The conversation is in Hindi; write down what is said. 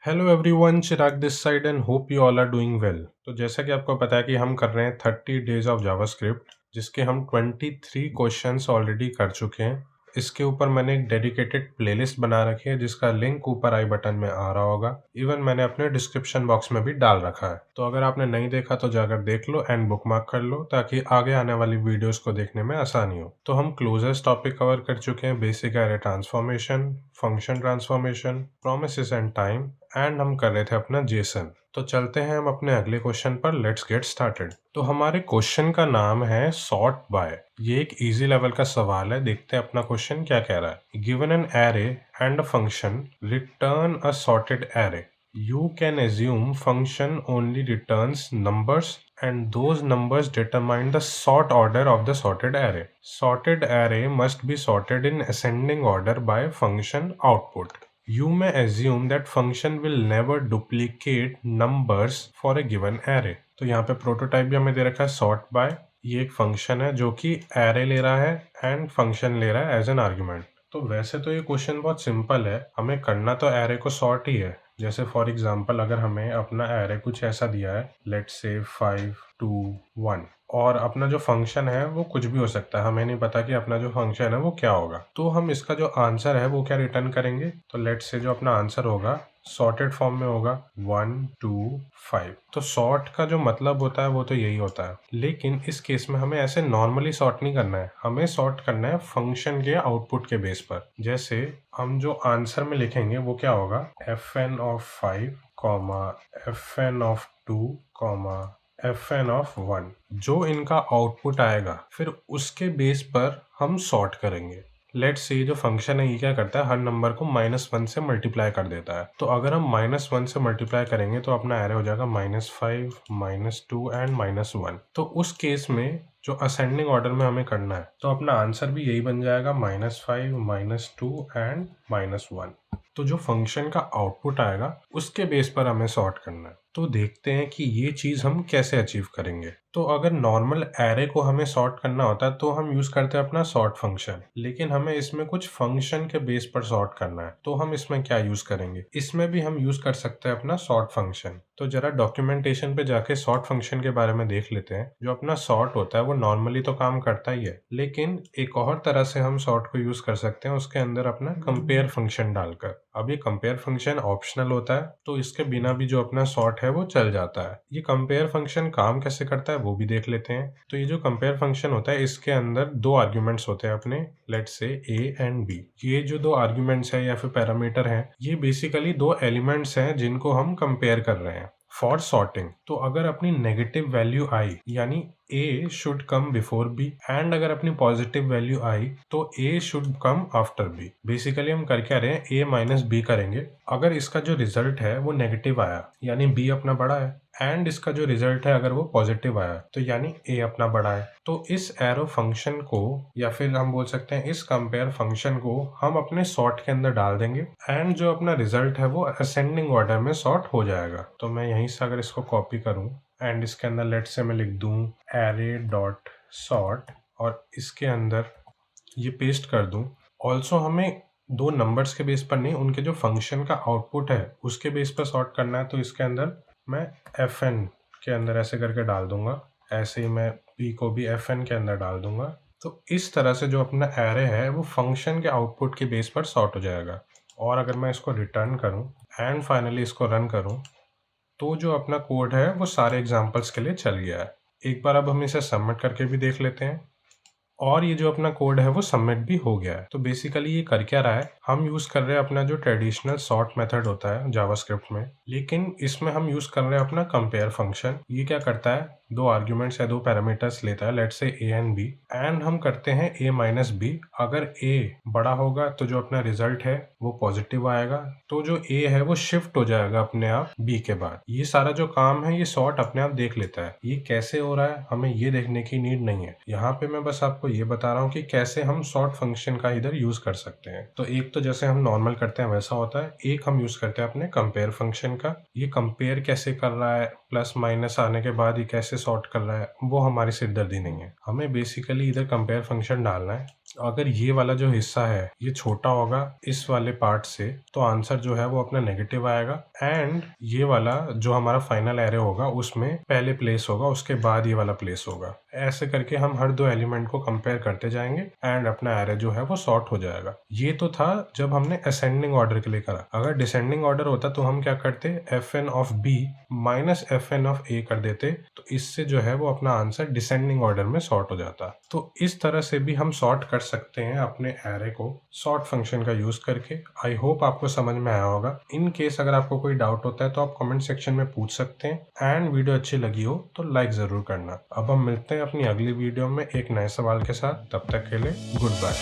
Hello everyone, Chirag this side and hope you all are doing well. तो जैसा कि आपको पता है कि हम कर रहे हैं 30 डेज ऑफ जावास्क्रिप्ट, जिसके हम 23 क्वेश्चंस ऑलरेडी कर चुके हैं। इसके ऊपर मैंने एक डेडिकेटेड प्लेलिस्ट बना रखी है जिसका लिंक ऊपर आई बटन में आ रहा होगा। इवन मैंने अपने डिस्क्रिप्शन बॉक्स में भी डाल रखा है, तो अगर आपने नहीं देखा तो जाकर देख लो एंड बुकमार्क कर लो ताकि आगे आने वाली वीडियोस को देखने में आसानी हो। तो हम क्लोजेस्ट टॉपिक कवर कर चुके हैं, basic array transformation, function transformation, promises and time, and हम कर रहे थे अपना जेसन। तो चलते हैं हम अपने अगले क्वेश्चन पर। Let's get started. तो हमारे क्वेश्चन का नाम है सॉर्ट बाय। ये एक इजी लेवल का सवाल है, देखते हैं अपना क्वेश्चन क्या कह रहा है। Given an array and a function, return a sorted array. You can assume function only returns numbers and those numbers determine the sort order of the sorted array. Sorted array must be sorted in ascending order by function output. You may assume that function will never duplicate numbers for a given array. तो यहाँ पे प्रोटोटाइप भी हमें दे रखा है sort by। ये एक फंक्शन है जो कि array ले रहा है एंड फंक्शन ले रहा है एज एन आर्ग्यूमेंट। तो वैसे तो ये क्वेश्चन बहुत सिंपल है, हमें करना तो एरे को सॉर्ट ही है। जैसे फॉर एग्जांपल अगर हमें अपना एरे कुछ ऐसा दिया है, लेट्स से 5 2 1, और अपना जो फंक्शन है वो कुछ भी हो सकता है, हमें नहीं पता कि अपना जो फंक्शन है वो क्या होगा। तो हम इसका जो आंसर है वो क्या रिटर्न करेंगे। तो लेट्स से जो अपना आंसर होगा सॉर्टेड फॉर्म में होगा 1 2 5। तो सॉर्ट का जो मतलब होता है वो तो यही होता है, लेकिन इस केस में हमें ऐसे नॉर्मली सॉर्ट नहीं करना है, हमें सॉर्ट करना है फंक्शन के आउटपुट के बेस पर। जैसे हम जो आंसर में लिखेंगे वो क्या होगा, fn of 5 comma fn of 2 comma fn of 1। जो इनका आउटपुट आएगा फिर उसके बेस पर हम सॉर्ट करेंगे। लेट्स से जो फंक्शन है ये क्या करता है, हर नंबर को -1 से मल्टीप्लाई कर देता है। तो अगर हम -1 से मल्टीप्लाई करेंगे तो अपना एरे हो जाएगा -5 -2 एंड -1। तो उस केस में जो असेंडिंग ऑर्डर में हमें करना है तो अपना आंसर भी यही बन जाएगा -5 -2 एंड -1। तो जो फंक्शन का आउटपुट आएगा उसके बेस पर हमें सॉर्ट करना है। तो देखते हैं कि ये चीज हम कैसे अचीव करेंगे। तो अगर नॉर्मल एरे को हमें सॉर्ट करना होता है तो हम यूज करते हैं अपना सॉर्ट फंक्शन, लेकिन हमें इसमें कुछ फंक्शन के बेस पर सॉर्ट करना है। तो हम इसमें क्या यूज करेंगे, इसमें भी हम यूज कर सकते हैं अपना सॉर्ट फंक्शन। तो जरा डॉक्यूमेंटेशन पे जाके सॉर्ट फंक्शन के बारे में देख लेते हैं। जो अपना सॉर्ट होता है वो नॉर्मली तो काम करता ही है, लेकिन एक और तरह से हम सॉर्ट को यूज कर सकते हैं, उसके अंदर अपना कंपेयर फंक्शन डालकर। अब ये कंपेयर फंक्शन ऑप्शनल होता है, तो इसके बिना भी जो अपना सॉर्ट है वो चल जाता है। ये कंपेयर फंक्शन काम कैसे करता है वो भी देख लेते हैं। तो ये जो कंपेयर फंक्शन होता है इसके अंदर दो आर्ग्यूमेंट्स होते हैं अपने, let's say a and b। ये जो दो आर्ग्यूमेंट्स है या फिर पैरामीटर हैं, ये बेसिकली दो एलिमेंट्स हैं जिनको हम कंपेयर कर रहे हैं फॉर सॉर्टिंग। तो अगर अपनी नेगेटिव वैल्यू आई यानी a should come before b, and अगर अपनी पॉजिटिव वैल्यू आई तो a should come after b। Basically हम कर क्या रहे हैं, a माइनस b करेंगे। अगर इसका जो रिजल्ट है वो नेगेटिव आया यानी b अपना बड़ा है, एंड इसका जो रिजल्ट है अगर वो पॉजिटिव आया तो यानी a अपना बड़ा है। तो इस एरो फंक्शन को या फिर हम बोल सकते हैं इस कंपेयर फंक्शन को हम अपने सॉर्ट के अंदर डाल देंगे, एंड जो अपना रिजल्ट है वो असेंडिंग ऑर्डर में सॉर्ट हो जाएगा। तो मैं यहीं से अगर इसको कॉपी करूं एंड इसके अंदर लेट से मैं लिख दूं एरे डॉट सॉर्ट और इसके अंदर ये पेस्ट कर दूं। ऑल्सो हमें दो नंबर्स के बेस पर नहीं, उनके जो फंक्शन का आउटपुट है उसके बेस पर सॉर्ट करना है। तो इसके अंदर मैं fn के अंदर ऐसे करके डाल दूंगा, ऐसे ही मैं p को भी fn के अंदर डाल दूंगा। तो इस तरह से जो अपना एरे है वो फंक्शन के आउटपुट के बेस पर सॉर्ट हो जाएगा। और अगर मैं इसको रिटर्न करूं एंड फाइनली इसको रन करूं तो जो अपना कोड है वो सारे एग्जांपल्स के लिए चल गया है। एक बार अब हम इसे सबमिट करके भी देख लेते हैं, और ये जो अपना कोड है वो सबमिट भी हो गया है। तो बेसिकली ये कर क्या रहा है, हम यूज कर रहे हैं अपना जो ट्रेडिशनल सॉर्ट मेथड होता है जावास्क्रिप्ट में, लेकिन इसमें हम यूज कर रहे हैं अपना कंपेयर फंक्शन। ये क्या करता है, दो आर्ग्यूमेंट्स या दो पैरामीटर्स लेता है, let's say a and b, and हम करते हैं a माइनस b। अगर a बड़ा होगा तो जो अपना रिजल्ट है वो पॉजिटिव आएगा, तो जो a है वो शिफ्ट हो जाएगा अपने आप b के बाद। ये सारा जो काम है ये सॉर्ट अपने आप देख लेता है। ये कैसे हो रहा है हमें ये देखने की नीड नहीं है, यहाँ पे मैं बस आपको ये बता रहा हूँ कि कैसे हम सॉर्ट फंक्शन का इधर यूज कर सकते हैं। तो एक तो जैसे हम नॉर्मल करते हैं वैसा होता है, एक हम यूज करते हैं अपने कंपेयर फंक्शन का। ये कंपेयर कैसे कर रहा है, प्लस माइनस आने के बाद ये कैसे सॉर्ट कर रहा है, वो हमारी सिरदर्दी नहीं है। हमें बेसिकली इधर कंपेयर फंक्शन डालना है, अगर ये वाला जो हिस्सा है ये छोटा होगा इस वाले पार्ट से, तो आंसर जो है वो अपना नेगेटिव आएगा। एंड ये वाला जो हमारा फाइनल एरे होगा उसमें पहले प्लेस होगा, उसके बाद ये वाला प्लेस होगा। ऐसे करके हम हर दो एलिमेंट को कंपेयर करते जाएंगे एंड अपना एरे जो है वो सॉर्ट हो जाएगा। ये तो था जब हमने असेंडिंग ऑर्डर के लिए करा। अगर डिसेंडिंग ऑर्डर होता तो हम क्या करते, fn of b minus fn of a कर देते, तो इससे जो है वो अपना आंसर डिसेंडिंग ऑर्डर में सॉर्ट हो जाता। तो इस तरह से भी हम सॉर्ट कर सकते हैं अपने एरे को सॉर्ट फंक्शन का यूज करके। आई होप आपको समझ में आया होगा। इन केस अगर आपको कोई डाउट होता है तो आप कमेंट सेक्शन में पूछ सकते हैं। एंड वीडियो अच्छी लगी हो तो लाइक जरूर करना। अब हम मिलते हैं अपनी अगली वीडियो में एक नए सवाल के साथ। तब तक के लिए गुड बाय।